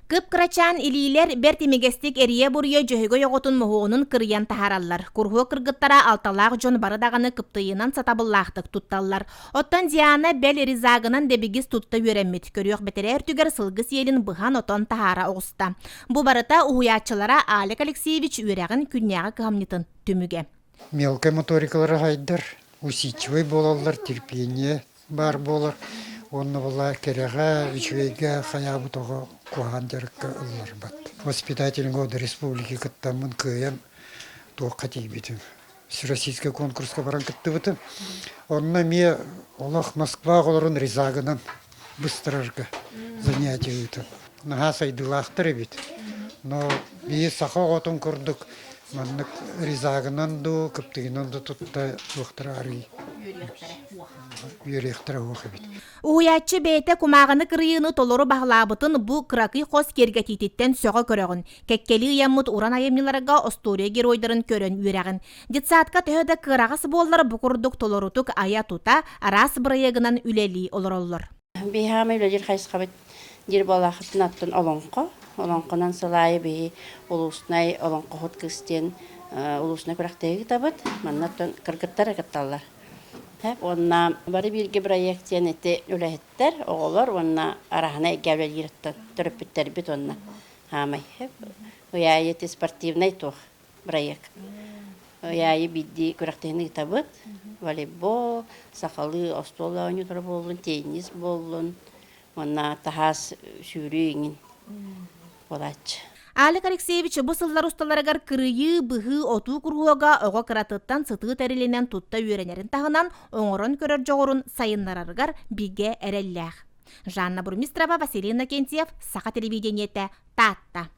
Кып крачан илилер бертимигестик эрие бурья жөһөгө йоготун моһуунун кырыян таһараллар. Курһуо кыргыттара алталаах жон барыдаганы кыптыйынан сатабыллаахтык тутталлар. Оттон Диана бел ризагынан дебигис тутта үөреммит. Көрүөх бетере эртүгер сылгыс елин быхан отон тахара оҕуста. Бу барыта уһуячылара Алек Алексеевич үөрэгин күннäҕи кыһамнытын түмүге. Мелкая моторикалары хайдар, усидчивый болалар, терпение бар болар. Онны була керега, үчвейге, хаябы тоғы куған жарыққа ыллар бат. Воспитательный годы республики кыттамын кыйын тоқ қатей бетім. Всероссийский конкурсқа баран кытты бітім. Онна ме олақ Москва оларын ризагынан быстырырға занятия өтім. Наға сайдылақтыр бет. Но бейі сақа отын көрдік. Маннык ризагынан ду, кыптыгынан ду тутта уқтыра арый. Үйректара уақы бет. Уячы бейте кумағыны кырыйыны толору бағлабытын бу кракый қос кергетититтен сөға көрігін. Кеккели яммыт уран айымныларыға остория геройдарын көрін үйрегін. Детсаатка төһөді кырағыс боллар бұқұрдық толорутук ая тута арас бұрайығынан үлели олар. Бейхамы үлелер қайсықабет дер балақытын аттын олонқо. Олонқонан сылайы бей улуснай олонқо хот кыстен улуснай күрақтегі табыт. Маннаттан кыргыттар әкітталар. Онна бары бирге проекттен эти үләһеттер, оғылар, онна арахана гәвләл йырттан төрөппеттер бит онна. Хамай. Уяйы те спортивный тух проект. Уяйы бидди күрәктәһенә табыт. Волейбол, сахалы, остола ойнатыр болын, теннис болын. Онна тахас шүрүңин. Болач. Алек Алексеевич бу сыллар усталарыгар кырыйы быһы оту кургуога ого кыратыттан сытыы тәрелинен тутта үйренерин тағынан оңорон көрөр жоғырун сайыннарарыгар биге эреллях. Жанна Бурмистрова, Василий Иннокентьев, Саха телевидениете, Татта.